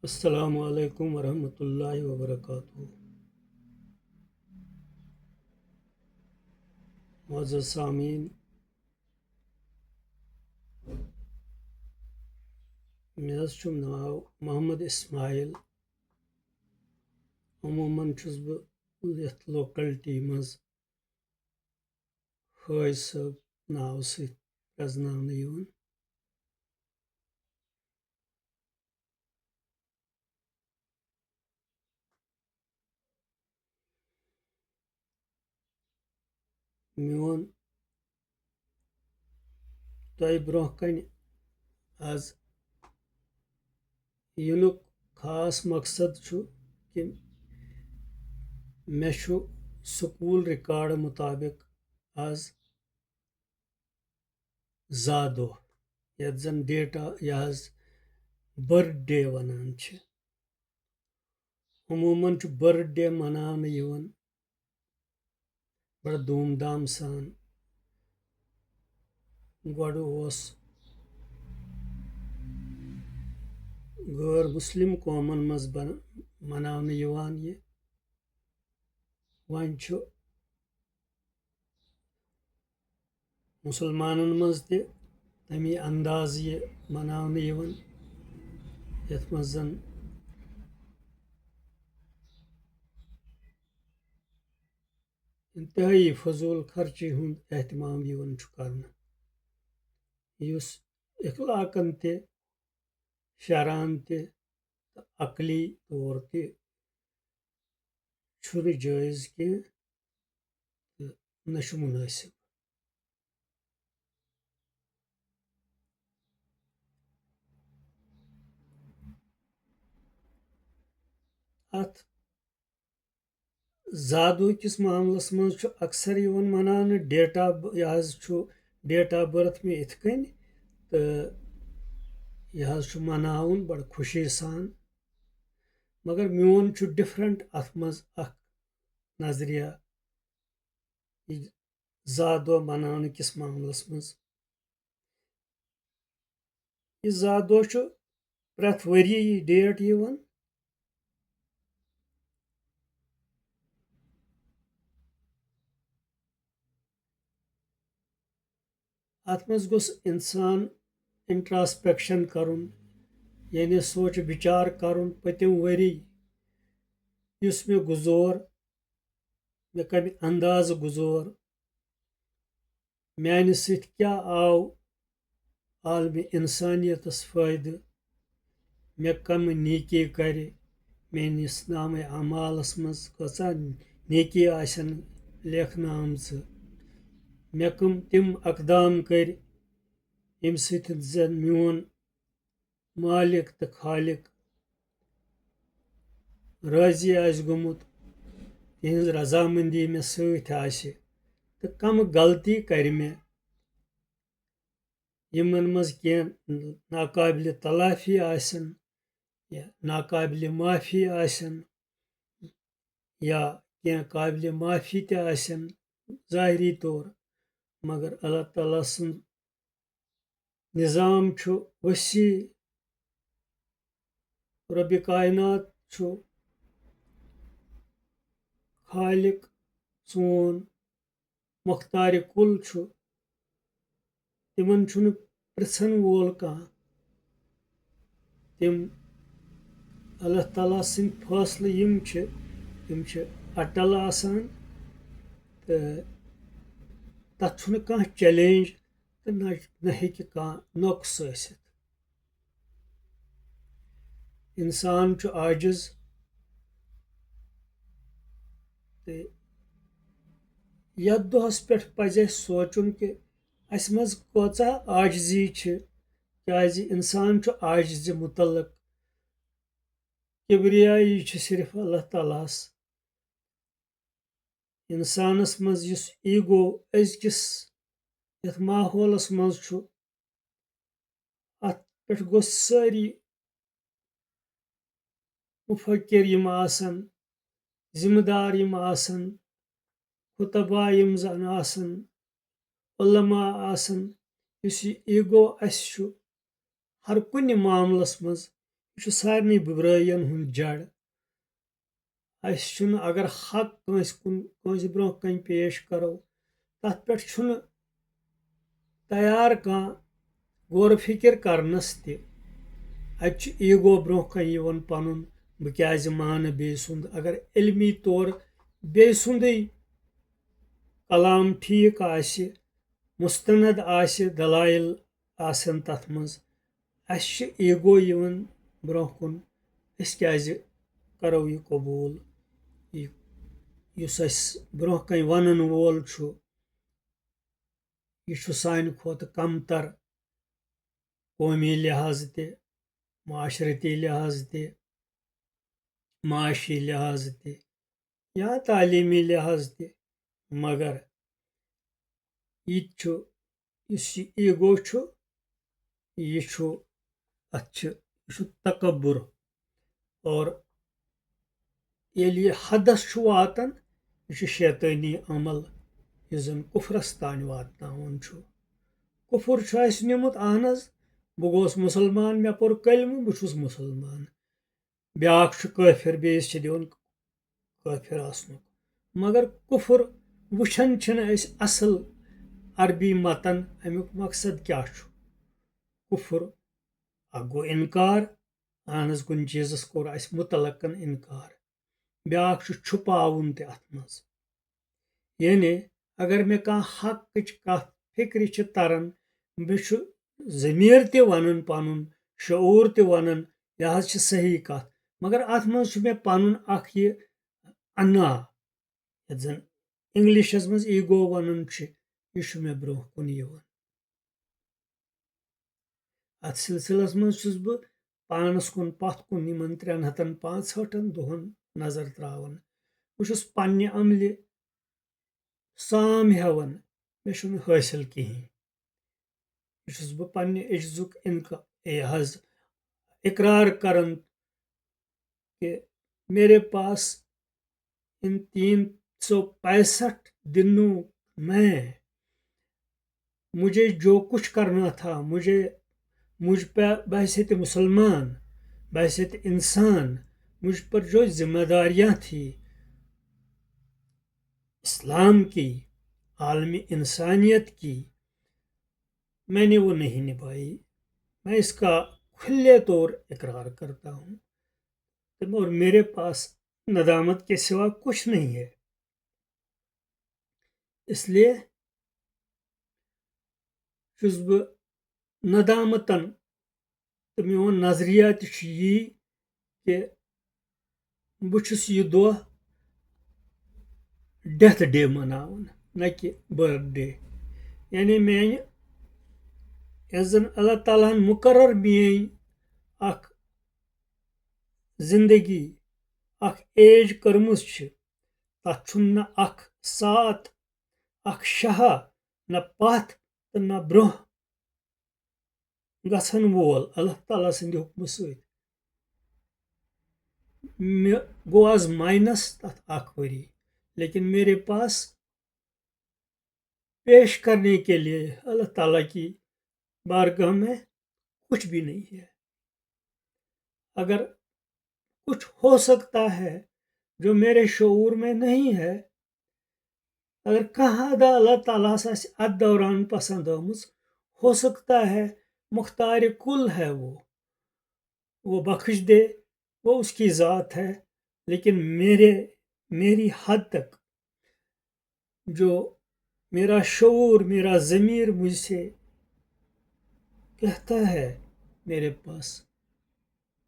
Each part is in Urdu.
السلام علیکم ورحمۃ اللہ وبرکاتہ۔ معزز سامعین، مےٚ حظ چھُ ناو محمد اسماعیل۔ عموٗماً چھُس بہٕ یَتھ لوکلٹی منٛز حٲج صٲب ناوٕ سۭتۍ پرٛزناونہٕ یِوان۔ میون تۄہہِ برونٛہہ کنہِ آز یِنُک خاص مقصد چھُ کہِ مےٚ چھُ سکوٗل رِکاڈٕ مُطٲبق آز زا دۄہ یَتھ زن یہِ حظ بٔرٕتھ ڈے وَنان چھِ۔ عموٗماً چھُ بٔرٕتھ ڈے مَناونہٕ یِوان بڑٕ دوٗم دام سان۔ گۄڈٕ اوس غٲر مُسلِم قومن منٛز مَناونہٕ یِوان یہِ، وۄنۍ چھُ مُسلمانن منٛز تہِ تَمی اندازٕ یہِ مَناونہٕ یِوان، یَتھ منٛز زن اِنتہٲیی فضوٗل خرچی ہُنٛد احتمام یِوان چھُ کرنہٕ، یُس اخلاقن تہِ شرعن تہِ تہٕ عقلی طور تہِ چھُنہٕ جٲیز کینٛہہ تہٕ نہ چھُ مُنٲسِب۔ اَتھ زا دۄہ کِس معاملس منٛز چھُ اکثر یِوان مَناونہٕ یہِ حظ چھُ ڈیٹ آف بٔرٕتھ مےٚ یِتھ کٔنۍ تہٕ یہِ حظ چھُ مَناوُن بڑٕ خوشی سان، مگر میون چھُ ڈِفرنٹ اَتھ منٛز اکھ نظریا یہِ زا دۄہ مَناونہٕ کِس معاملس منٛز۔ یہِ زا دۄہ چھُ پرٛٮ۪تھ ؤری یہِ ڈیٹ یِوان، اَتھ منٛز گوٚژھ اِنسان اِنٹراسپیکشن کرُن، یعنی سونٛچہِ بِچار کرُن پٔتِم ؤری یُس مےٚ گُزور، مےٚ کمہِ اندازٕ گُزور، میانہِ سۭتۍ کیٛاہ آو عالمہِ اِنسٲنیتس فٲیدٕ، مےٚ کمہٕ نیکی کرِ، میٲنِس نامے اعمالس منٛز کۭژاہ نیکی آسن لیکھنہٕ آمژٕ، مےٚ کٕم تِم اقدام کٔرۍ ییٚمہِ سۭتۍ زن میون مالک تہٕ خالق رٲضی آسہِ گوٚمُت، تِہنٛز رضامندی مےٚ سۭتۍ آسہِ، تہٕ کمہٕ غلطی کرِ مےٚ یِمن منٛز کینٛہہ ناقابلہِ تلافی آسن یا ناقابلِ معافی آسن یا کینٛہہ قابلِ معافی تہِ آسن ظٲہری طور، مگر اللہ تعالیٰ سُنٛد نظام چھُ ؤسیع، رۄبِ کاینات چھُ خالق سون، مۄختارِ کُل چھُ، تِمن چھُنہٕ پرژھن وول کانٛہہ، تِم اللہ تعالیٰ سٕنٛدۍ فٲصلہٕ یِم چھِ اٹل آسان تہٕ تتھ چھُنہٕ کانٛہہ چیلینج تہٕ نہ ہیٚکہِ کانٛہہ نۄقٕص ٲسِتھ۔ اِنسان چھُ عاجز تہٕ یتھ دۄہس پٮ۪ٹھ پزِ اسہِ سونٛچُن کہِ اسہِ منٛز کۭژاہ عاجزی چھِ، کیازِ اِنسان چھُ عاجزِ مُتعلق، کِبریایی چھِ صرف اللہ تعالیٰ ہس، اِنسانس منٛز یُس ایٖگو أزکِس یتھ ماحولس منٛز چھُ، اتھ پٮ۪ٹھ گوٚژھ سٲری مُفکِر یِم آسن، ذمہٕ دار یِم آسن، خُطبا یِم زن آسن، علما آسن، یُس یہِ ایٖگو اسہِ چھُ ہر کُنہِ معاملس منٛز یہ سارے بُرٲیَن ہُنٛد جڑ اَسہِ چھُنہٕ اگر حق کٲنٛسہِ برونٛہہ کَنہِ پیش کَرو تَتھ پٮ۪ٹھ چھُنہٕ تیار کانٛہہ غورٕ فِکر کَرنَس تہِ اَتہِ چھُ ایٖگو برونٛہہ کَنہِ یِوان پَنُن بہٕ کیازِ مانہٕ بیٚیہِ سُنٛد اگر علمی طور بیٚیہِ سُنٛدٕے کلام ٹھیٖک آسہِ مُستند آسہِ دلایل آسن تَتھ منٛز اَسہِ چھُ ایٖگو یِوان برونٛہہ کُن أسۍ کیازِ کَرو یہِ قبوٗل یُس اَسہِ برونٛہہ کَنہِ وَنن وول چھُ یہِ چھُ سانہِ کھۄتہٕ کمتر قومی لحاظہٕ تہِ معاشرتی لحاظہٕ تہِ معاشی لحاظہٕ تہِ یا تعلیٖمی لحاظہٕ تہِ مگر یہِ تہِ چھُ یُس یہِ ایٖگو چھُ یہِ چھُ اَتھ چھُ یہِ چھُ تکبُر اور ییٚلہِ یہِ حدس چھُ واتان یہِ چھُ شیطٲنی عمل یُس زن کُفرس تانۍ واتناوان چھُ کُفر چھُ اَسہِ نیُمُت اہن حظ بہٕ گوٚوُس مُسلمان مےٚ پوٚر کلمہٕ بہٕ چھُس مُسلمان بیٛاکھ چھُ کٲفِر بیٚیِس چھِ دِوان کٲفِر آسنُک مگر کُفر وٕچھان چھِنہٕ أسۍ اصل عربی متن امیُک مقصد کیاہ چھُ کُفر اکھ گوٚو اِنکار اہن حظ کُنہِ چیٖزس کوٚر اَسہِ مُتلقن اِنکار بیٛاکھ چھُ چھُپاوُن تہِ اتھ منٛز یعنی اگر مےٚ کانٛہہ حقٕچ کتھ فکرِ چھِ تران مےٚ چھُ ضمیٖر تہِ ونان پنُن شعوٗر تہِ ونان یہِ حظ چھِ صحیح کتھ مگر اتھ منٛز چھُ مےٚ پنُن اکھ یہِ انا یتھ زن انگلِشس منٛز ایٖگو ونان چھِ یہِ چھُ مےٚ برونٛہہ کُن یِوان اتھ سلسلس منٛز چھُس بہٕ پانس کُن پتھ کُن یِمن 365 دۄہن نظر تراوان بہٕ چھُس پننہِ عملہِ سام ہیٚوان مےٚ چھُنہٕ حٲصِل کہیٖنۍ یہِ چھُس بہٕ پننہِ عجزُک اقرار کران کہ میرے پاس ان 365 دنوں میں مجھے جو کچھ کرنا تھا مجھ پہ بحیثیت مسلمان بحیثیت انسان مجھ پر جو ذمہ داریاں تھی اسلام کی عالمی انسانیت کی میں نے وہ نہیں نبھائی میں اس کا کھلے طور اقرار کرتا ہوں اور میرے پاس ندامت کے سوا کچھ نہیں ہے اس لیے چھُس بہٕ ندامتن تہٕ میون نظریہ تہِ چھُ یی کہِ بہٕ چھُس یہِ دۄہ ڈیتھ ڈے مناوان نہ کہِ بٔرتھ ڈے یعنی میانہِ یۄس زن اللہ تعالیٰ ہن مُقرر میٲنۍ اکھ زندگی اکھ ایج کٔرمٕژ چھِ تتھ چھُنہٕ نہ اکھ سات اکھ شاہا نہ پتھ تہٕ نہ برونٛہہ گژھن وول اللہ تعالیٰ سٕنٛدِ حُکمہٕ سۭتۍ مےٚ گوٚو آز ماینس تتھ اکھ ؤری لیکن میرے پاس پیش کرنے کے لیے اللہ تعالیٰ کی بارگاہ میں کچھ بھی نہیں ہے اگر کچھ ہو سکتا ہے جو میرے شعور میں نہیں ہے اگر کانٛہہ ادا اللہ تعالیٰ ہس آسہِ اتھ دوران پسند آمٕژ ہو سکتا ہے مختار کل ہے وہ بخش دے وہ اس کی ذات ہے لیکن میری حد تک جو میرا شعور میرا ضمیر مجھ سے کہتا ہے میرے پاس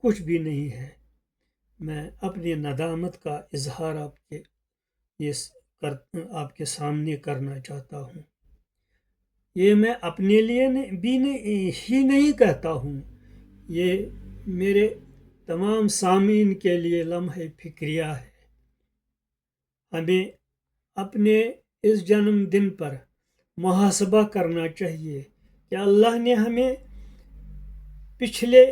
کچھ بھی نہیں ہے میں اپنی ندامت کا اظہار آپ کے سامنے کرنا چاہتا ہوں یہ میں اپنے لیے بھی ہی نہیں کہتا ہوں یہ میرے تمام سامعین کے لیے لمحہ فکریہ ہے ہمیں اپنے اس جنم دن پر محاسبہ کرنا چاہیے کہ اللہ نے ہمیں پچھلے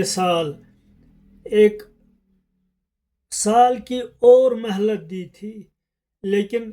سال ایک سال کی اور مہلت دی تھی لیکن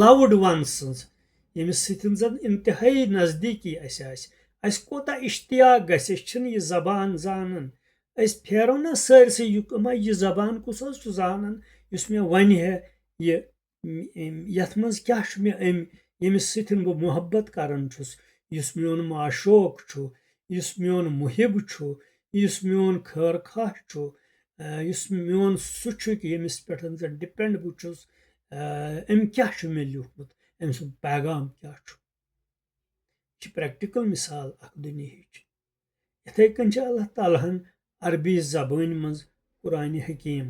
لوڈ ون سٕنٛز ییٚمِس سۭتۍ زن انتہٲیی نزدیٖکی اَسہِ آسہِ اَسہِ کوٗتاہ اشتیاق گژھِ أسۍ چھِنہٕ یہِ زبان زانان أسۍ پھیرو نہ سٲرسٕے یہِ زبان کُس حظ چھُ زانان یُس مےٚ وَنہِ ہے یہِ یَتھ منٛز کیاہ چھُ مےٚ أمۍ ییٚمِس سۭتۍ بہٕ محبت کران چھُس یُس میون معشوق چھُ یُس میون محب چھُ یُس میون خٲر خواہ چھُ یُس میون سُہ چھُ کہِ ییٚمِس پٮ۪ٹھ زن ڈِپٮ۪نڈ بہٕ چھُس أمۍ کیاہ چھُ مےٚ لیوٗکھمُت أمۍ سُنٛد پیغام کیاہ چھُ یہِ چھِ پریکٹِکل مِثال اکھ دُنیہِچ یِتھٕے کٔنۍ چھِ اللہ تعالیٰ ہن عربی زبٲنۍ منٛز قرآنِ حکیٖم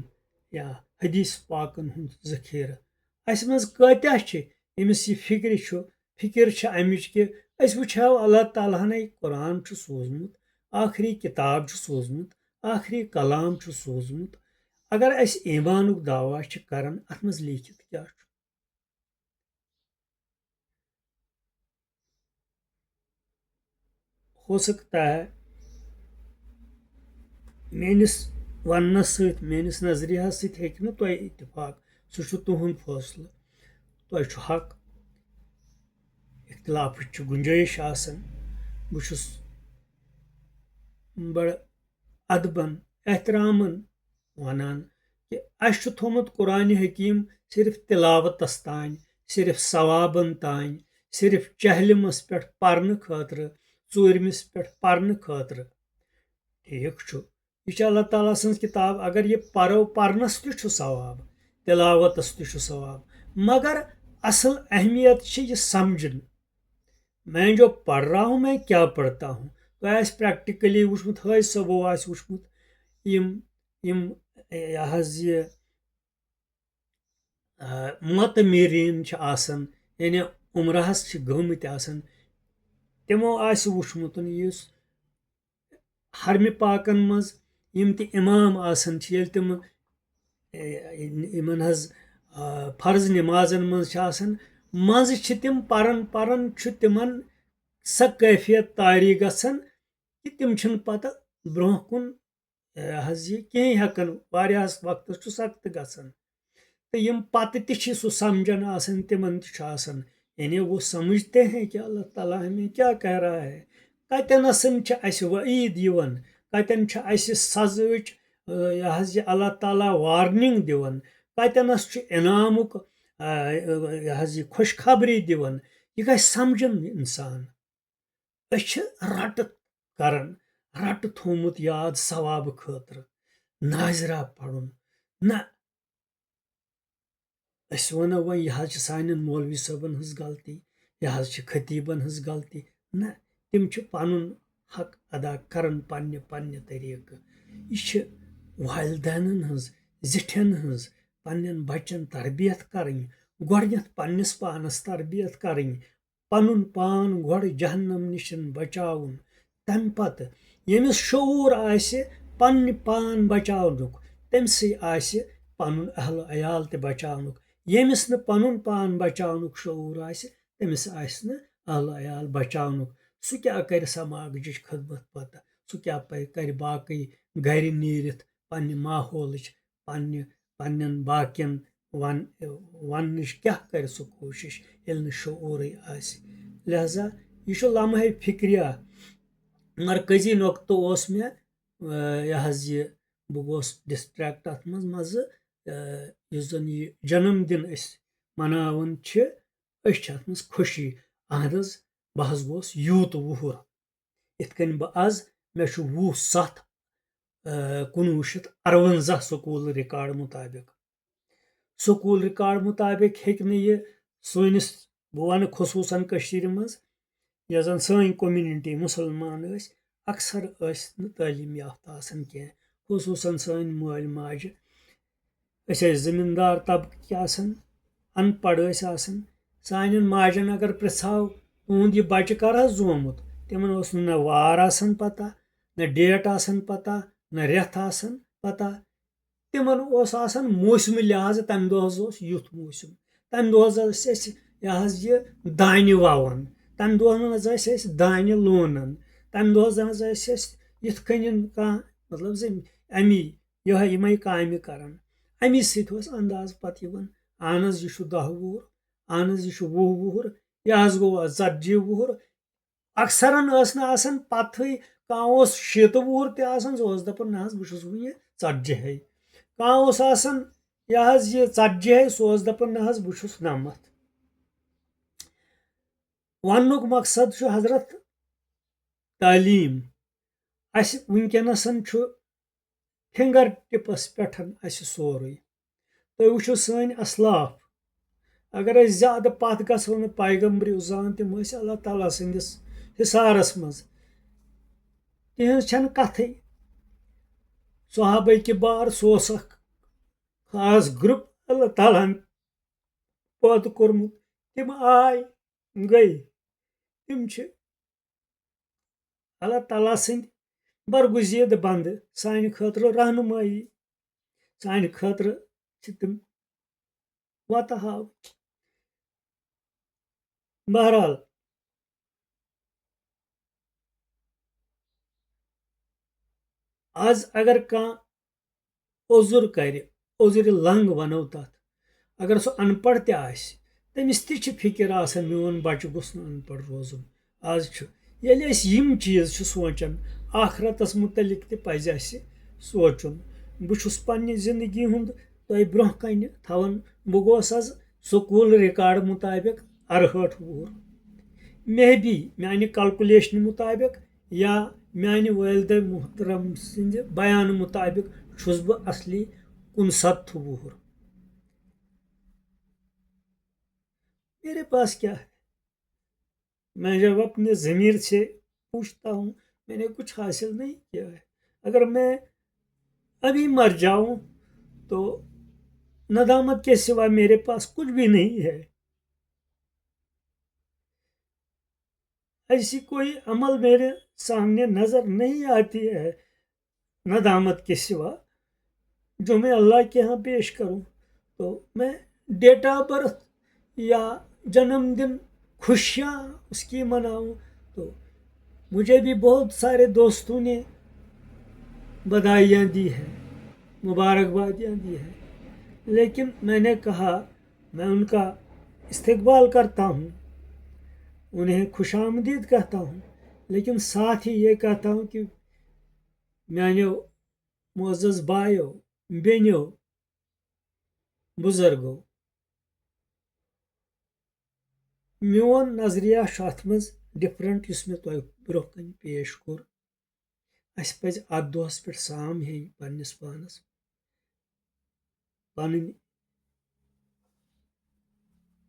یا حدیٖث پاکن ہُنٛد ذخیٖرٕ اَسہِ منٛز کۭتیاہ چھِ ییٚمِس یہِ فِکر چھِ امِچ کہِ أسۍ وٕچھو اللہ تعالیٰ ہنٕے قرآن چھُ سوٗزمُت آخری کِتاب چھُ سوٗزمُت آخری کلام چھُ سوٗزمُت اگر أسۍ ایٖمانُک دعوا چھِ کران اتھ منٛز لیٖکھِتھ کیاہ چھُ ہو سکتا ہے میٲنِس وننس سۭتۍ میٲنِس نظریہس سۭتۍ ہیٚکہِ نہٕ تۄہہِ اتفاق سُہ چھُ تُہُنٛد فٲصلہٕ تۄہہِ چھُ حق اختلافٕچ چھِ گُنجٲیِش آسان بہٕ چھُس بڑٕ ادبن احترامن ونان کہِ اسہِ چھُ تھوٚومُت قرآنِ حکیٖم صرف تِلاوتس تانۍ صرف ثوابن تانۍ صرف چہلمس پٮ۪ٹھ پرنہٕ خٲطرٕ ژوٗرمِس پٮ۪ٹھ پرنہٕ خٲطرٕ ٹھیٖک چھُ یہِ چھِ اللہ تعالیٰ سٕنٛز کِتاب اگر یہِ پرو پرنس تہِ چھُ ثواب تِلاوتس تہِ چھُ ثواب مگر اصل اہمیت چھِ یہِ سمجھِن میں جو پڑھ رہا ہوں میں کیا پڑھتا ہوں تۄہہِ آسہِ پریکٹِکلی وٕچھمُت حٲج صٲبو آسہِ وٕچھمُت یِم یہِ حظ یہِ متمیٖریٖن چھِ آسان یعنی عمرہس چھِ گٔمٕتۍ آسان تِمو آسہِ وٕچھمُت یُس حرمہِ پاکن منٛز یِم تہِ اِمام آسان چھِ ییٚلہِ تِم یِمن حظ فرض نِمازن منٛز چھِ آسان منٛزٕ چھِ تِم پران چھُ تِمن سۄ کٲفیت طاری گژھان کہِ تِم چھِنہٕ پتہٕ برونٛہہ کُن حظ یہِ کینٛہہ ہٮ۪کان واریاہس وقتس چھُ سخت گژھان تہٕ یِم پتہٕ تہِ چھِ سُہ سمجھان آسان تِمن تہِ چھُ آسان یعنی وہ سمجھتے ہیں کہ اللہ تعالیٰ ہمیں کیا کہہ رہا ہے کتٮ۪نسن چھِ اسہِ وعیٖد یِوان کتٮ۪ن چھِ اسہِ سزہٕچ یہِ حظ یہِ اللہ تعالیٰ وارنِنگ دِوان کتٮ۪نس چھُ انعامُک یہِ حظ یہِ خۄشخبری دِوان یہِ گژھِ سمجھُن انسان أسۍ چھِ رٹہٕ کران رٹہٕ تھومُت یاد ثوابہٕ خٲطرٕ ناظرہ پرُن نہ أسۍ ونو وۄنۍ یہِ حظ چھِ سانٮ۪ن مولوی صٲبن ہٕنٛز غلطی یہِ حظ چھِ خطیٖبن ہٕنٛز غلطی نہ تِم چھِ پنُن حق ادا کران پننہِ طٔریٖقہٕ یہِ چھِ والدینن ہٕنٛز زِٹھٮ۪ن ہٕنٛز پننٮ۪ن بچن تربیت کرٕنۍ گۄڈنٮ۪تھ پننِس پانس تربیت کرٕنۍ پنُن پان گۄڈٕ جہنم نِش بچاوُن تمہِ پتہٕ ییٚمِس شعوٗر آسہِ پننہِ پان بچاونُک تٔمسٕے آسہِ پنُن اہلِ عیال تہِ بچاونُک ییٚمِس نہٕ پنُن پان بچاونُک شعوٗر آسہِ تٔمِس آسہِ نہٕ اہلِ عیال بچاونُک سُہ کیاہ کرِ سماجٕچ خدمت پتہٕ سُہ کیاہ کرِ باقٕے گرِ نیٖرِتھ پننہِ ماحولٕچ پننٮ۪ن باقین وننٕچ کیاہ کرِ سُہ کوٗشش ییٚلہِ نہٕ شعوٗرٕے آسہِ لہذا یہِ چھُ لمحے فکرِیا مرکٔزی نۄقطہٕ اوس مےٚ یہِ حظ یہِ بہٕ گوس ڈسٹریکٹ اتھ منٛز مزٕ یُس زن یہِ جنم دِن أسۍ مناوان چھِ أسۍ چھِ اتھ منٛز خوشی اہن حظ بہٕ حظ گوس یوٗت وُہُر یِتھ کٔنۍ بہٕ آز مےٚ چھُ 20/7/1958 سکوٗل رِکاڈ مُطابق سکوٗل رِکاڈ مُطابق ہیٚکہِ نہٕ یہِ سٲنِس بہٕ ونہٕ خصوٗصن کٔشیٖرِ منٛز یۄس زن سٲنۍ کوٚمنِٹی مُسلمان ٲسۍ اکثر ٲسۍ نہٕ تعلیٖم یافتہٕ آسان کینٛہہ خصوٗصن سٲنۍ مٲلۍ ماجہِ أسۍ ٲسۍ زٔمیٖندار طبقٕکۍ آسان ان پڑھ ٲسۍ آسان سانٮ۪ن ماجٮ۪ن اگر پرژھاو تُہُنٛد یہِ بچہِ کر حظ زامُت تِمن اوس نہٕ وار آسان پتہ نہ ڈیٹ آسان پتہ نہ رٮ۪تھ آسان پتہ تِمن اوس آسان موسمہِ لحاظہٕ تمہِ دۄہ حظ اوس یُتھ موسم تمہِ دۄہ حظ ٲسۍ أسۍ یہِ حظ یہِ دانہِ ووان تمہِ دۄہ حظ ٲسۍ أسۍ دانہِ لونان تمہِ دۄہ حظ ٲسۍ أسۍ یِتھ کٔنۍ کانٛہہ مطلب امی یِمے کامہِ کران امی سۭتۍ اوس انداز پتہٕ یِوان اہن حظ یہ 10 وُہُر اہن حظ یہ 20 وُہُر یہ حظ گوٚو 40 وُہُر اکثرن ٲس نہٕ آسان پتہٕے کانٛہہ اوس 60 وُہُر تہِ آسان سُہ اوس دپان نہ حظ بہٕ چھُس وُنہِ 40 کانٛہہ اوس آسان یہِ حظ یہِ 40 سُہ اوس دپان نہ حظ بہٕ چھُس 90 وننُک مقصد چھُ حضرت تعلیٖم اسہِ وٕنکیٚنسن چھُ فِنگر ٹِپس پٮ۪ٹھ اسہِ سورُے تُہۍ وٕچھِو سٲنۍ اسلاف اگر أسۍ زیادٕ پتھ گژھو نہٕ پیغمبرِ اُزان تِم ٲسۍ اللہ تعالیٰ سٕنٛدِس حِصارس منٛز تِہنٛز چھنہٕ کتھٕے صحابہ کِبار سُہ اوس اکھ خاص گرُپ اللہ تعالیٰ ہن پٲدٕ کوٚرمُت تِم آے گٔے تِم چھِ اللہ تعالیٰ سٕنٛدۍ برگُزیٖدٕ بنٛدٕ سانہِ خٲطرٕ رہنُمٲیی سانہِ خٲطرٕ چھِ تِم وتہٕ ہاو بہرحال آز اگر کانٛہہ عذر کرِ عذرِ لنٛگ ونو تتھ اگر سُہ ان پڑھ تہِ آسہِ تٔمِس تہِ چھِ فِکر آسان میون بچہِ گوٚژھ نہٕ ان پڑھ روزُن آز چھُ ییٚلہِ أسۍ یِم چیٖز چھِ سونٛچان آخرتس مُتعلق تہِ پزِ اسہِ سونٛچُن بہٕ چھُس پننہِ زندگی ہُنٛد تۄہہِ برونٛہہ کنہِ تھاوان بہٕ گوس حظ سکوٗل رِکاڈ مُطابق 68 وُہُر مے بی میانہِ کلکُلیشنہِ مُطابق یا میانہِ والدہ محترم سٕنٛدِ بیانہٕ مُطابق چھُس بہٕ اصلی 69 وُہُر میرے پاس کیا ہے میں جب اپنے ضمیر سے پوچھتا ہوں میں نے کچھ حاصل نہیں کیا ہے اگر میں ابھی مر جاؤں تو ندامت کے سوا میرے پاس کچھ بھی نہیں ہے ایسی کوئی عمل میرے سامنے نظر نہیں آتی ہے ندامت کے سوا جو میں اللہ کے یہاں پیش کروں تو میں ڈیٹ آف برتھ یا جنم دن خوشیاں اس کی مناؤں تو مجھے بھی بہت سارے دوستوں نے بدھائیاں دی ہے مبارکبادیاں دی ہے لیکن میں نے کہا میں ان کا استقبال کرتا ہوں انہیں خوش آمدید کہتا ہوں لیکن ساتھ ہی یہ کہتا ہوں کہ میانیو معزز بایو بیٚنیو بُزرگو میون نظریہ چھُ اتھ منٛز ڈفرنٹ یُس مےٚ تۄہہِ برونٛہہ کنہِ پیش کوٚر اسہِ پزِ اتھ دۄہس پٮ۪ٹھ سام ہیٚنۍ پننِس پانس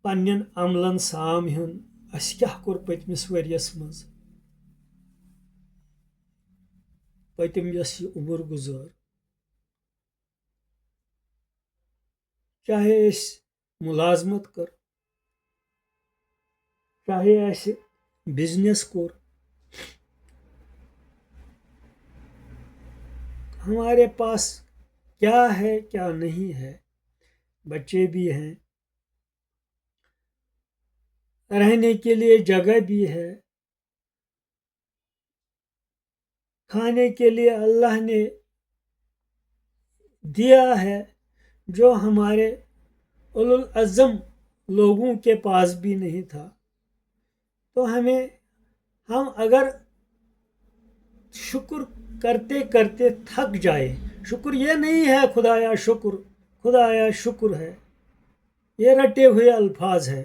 پننٮ۪ن عملن سام ہیوٚن اسہِ کیاہ کوٚر پٔتمِس ؤرۍیس منٛز پٔتِم یۄس یہِ عُمر گُزٲر چاہے أسۍ مُلازمت کٔر چاہے اسہِ بزنس کوٚر ہمارے پاس کیا ہے کیا نہیں ہے بچے بھی ہیں رہنے کے لیے جگہ بھی ہے کھانے کے لیے اللہ نے دیا ہے جو ہمارے اولو العزم لوگوں کے پاس بھی نہیں تھا تو ہم اگر شکر کرتے کرتے تھک جائے شکر یہ نہیں ہے خدایا شکر ہے یہ رٹے ہوئے الفاظ ہے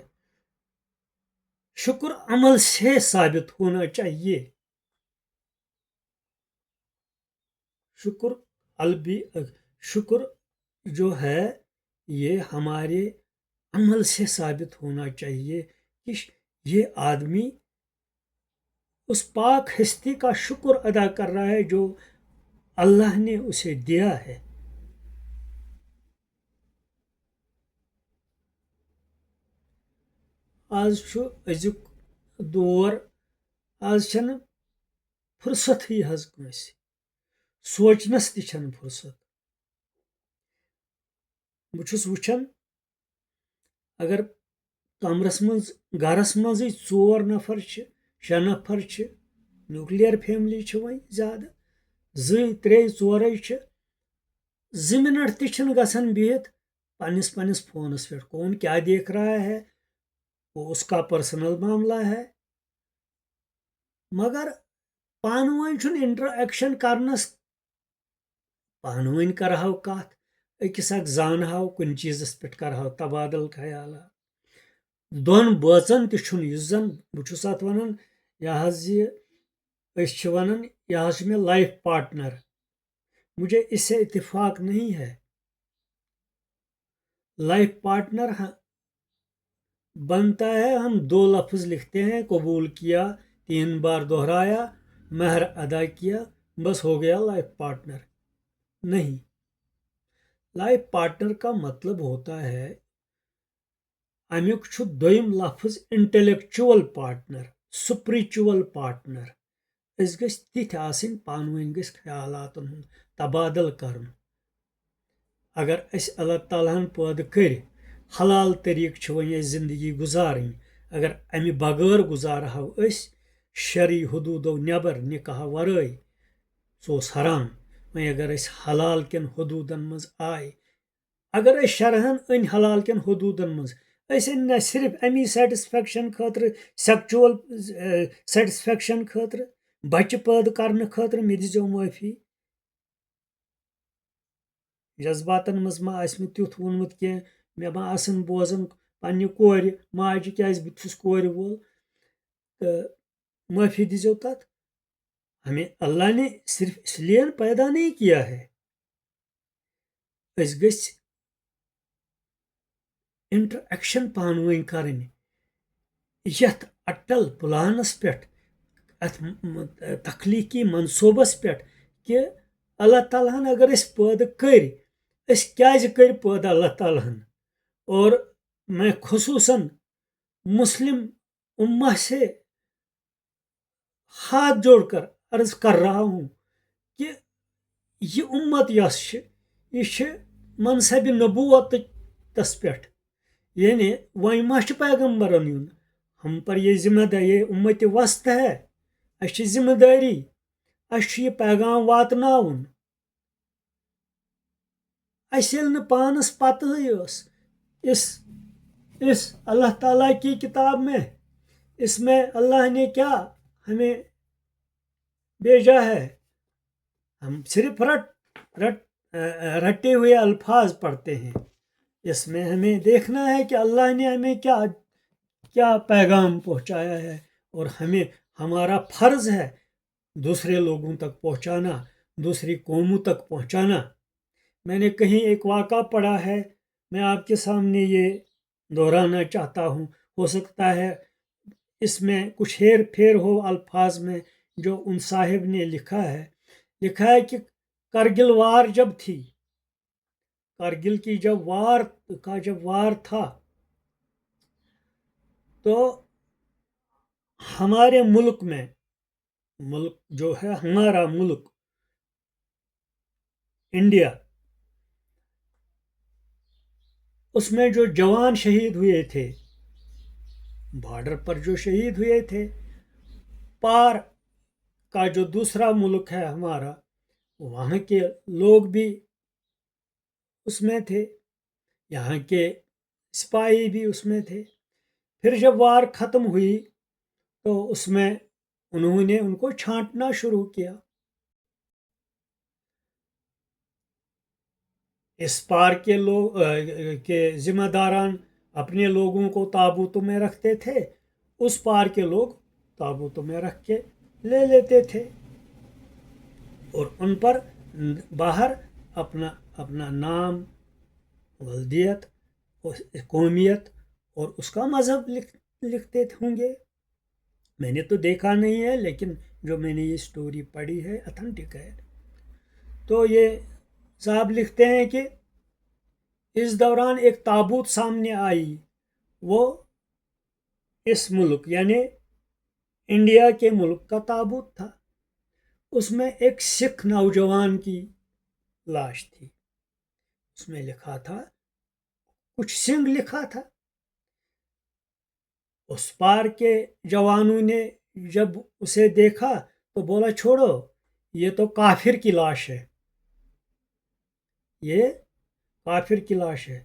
شکر عمل سے ثابت ہونا چاہیے شکر جو ہے یہ ہمارے عمل سے ثابت ہونا چاہیے کہ یہ آدمی اس پاک ہستی کا شکر ادا کر رہا ہے جو اللہ نے اسے دیا ہے آز چھُ أزیُک دور آز چھنہٕ فرصتھٕے حظ کٲنٛسہِ سونٛچنس تہِ چھنہٕ فرصت بہٕ چھُس وٕچھان اگر کمرس منٛز گرس منٛزٕے 4 نفر چھِ 6 نفر چھِ نیوکلیر فیملی چھِ وۄنۍ زیادٕ 2 3 4 چھِ 2 مِنٹ تہِ چھِنہٕ گژھان بِہِتھ پنس فونس پہ کون کیا دیکھ رہا ہے وہ اس کا پرسنل معاملہ ہے، مگر پانہٕ ؤنۍ چھُنہٕ انٹریکشن کرنس پانہٕ ؤنۍ کرہو کتھ أکِس اکھ زانہو کُنہِ چیٖزس پٮ۪ٹھ کرہو تبادل خیالات دۄن بٲژن تہِ چھُنہٕ یُس زن بہٕ چھُس اتھ ونان یہِ حظ یہِ أسۍ چھِ ونان یہِ حظ چھُ مےٚ لایف پارٹنر مجھے اس سے اتفاق نہیں ہے لائف پارٹنر بنتا ہے ہم دو لفظ لکھتے ہیں قبول کیا 3 بار دہرایا مہر ادا کیا بس ہو گیا لائف پارٹنر نہیں لائف پارٹنر کا مطلب ہوتا ہے امیُک چھُ دوٚیِم لفظ انٹلیکچوَل پارٹنر سپرچوَل پارٹنر أسۍ گٔژھۍ تِتھۍ آسٕنۍ پانہٕ ؤنۍ گٔژھۍ خیالاتن ہُنٛد تبادل کرُن اگر أسۍ اللہ تعالیٰ ہن پٲدٕ کٔرۍ حلال طریٖقہٕ چھِ وۄنۍ أسۍ زندگی گُزارٕنۍ اگر امہِ بغٲر گُزارہو أسۍ شرعی حدوٗدو نٮ۪بر نکاح ورٲے سُہ اوس حرام وۄنۍ اگر أسۍ حلال کٮ۪ن حدوٗدن منٛز آے اگر أسۍ شرحن أنۍ حلال کٮ۪ن حدوٗدن منٛز أسۍ أنۍ نہ صرف امی سیٹسفیکشن خٲطرٕ سیکچُول سیٹسفیکشن خٲطرٕ بچہِ پٲدٕ کرنہٕ خٲطرٕ مےٚ دِزیو معٲفی جذباتن منٛز ما آسہِ مےٚ تیُتھ ووٚنمُت کینٛہہ مےٚ ما آسن بوزان پننہِ کورِ ماجہِ کیازِ بہٕ تہِ چھُس کورِ وول تہٕ معٲفی دیزیو تتھ ہمیں اللہ نے صرف اس لیے پیدا نہیں کیا ہے أسۍ گٔژھۍ انٹریکشن پانہٕ ؤنۍ کرٕنۍ یتھ اٹل پلانس پٮ۪ٹھ اتھ تخلیقی منصوبس پٮ۪ٹھ کہِ اللہ تعالیٰ ہن اگر أسۍ پٲدٕ کٔرۍ أسۍ کیازِ کٔرۍ پٲدٕ اللہ تعالیٰ ہن اور میں خصوصاً مسلم امہ سے ہاتھ جوڑ کر عرض کر رہا ہوں کہ یہ امت یۄس چھِ یہِ چھِ منصبِ نبوتس پٮ۪ٹھ یعنی وۄنۍ ما چھُ پیغمبرن یُن ہم پر یہ ذمہ داری یہ امتِ وسط ہے اسہِ چھِ ذمہ دٲری اسہِ چھُ یہِ پیغام واتناوُن اسہِ ییٚلہِ نہٕ پانس پتہٕے ٲس اس اللہ تعالیٰ کی کتاب میں اس میں اللہ نے کیا ہمیں بھیجا ہے ہم صرف رٹے ہوئے الفاظ پڑھتے ہیں اس میں ہمیں دیکھنا ہے کہ اللہ نے ہمیں کیا پیغام پہنچایا ہے اور ہمیں ہمارا فرض ہے دوسرے لوگوں تک پہنچانا دوسری قوموں تک پہنچانا میں نے کہیں ایک واقعہ پڑھا ہے میں آپ کے سامنے یہ دہرانا چاہتا ہوں ہو سکتا ہے اس میں کچھ ہیر پھیر ہو الفاظ میں جو ان صاحب نے لکھا ہے کہ کرگل وار جب تھی کرگل کی جب وار تھا تو ہمارے ملک جو ہے ہمارا ملک انڈیا اس میں جو جوان شہید ہوئے تھے بارڈر پر جو شہید ہوئے تھے پار کا جو دوسرا ملک ہے ہمارا وہاں کے لوگ بھی اس میں تھے یہاں کے سپاہی بھی اس میں تھے پھر جب وار ختم ہوئی تو اس میں انہوں نے ان کو چھانٹنا شروع کیا اس پار کے لوگ کے ذمہ داران اپنے لوگوں کو تابوتوں میں رکھتے تھے اس پار کے لوگ تابوتوں میں رکھ کے لے لیتے تھے اور ان پر باہر اپنا نام ولدیت قومیت اور اس کا مذہب لکھتے ہوں گے میں نے تو دیکھا نہیں ہے لیکن جو میں نے یہ سٹوری پڑھی ہے اتھینٹک ہے تو یہ صاحب لکھتے ہیں کہ اس دوران ایک تابوت سامنے آئی وہ اس ملک یعنی انڈیا کے ملک کا تابوت تھا اس میں ایک سکھ نوجوان کی لاش تھی اس میں لکھا تھا کچھ سنگھ لکھا تھا اس پار کے جوانوں نے جب اسے دیکھا تو بولا چھوڑو یہ تو کافر کی لاش ہے یہ کافر کی لاش ہے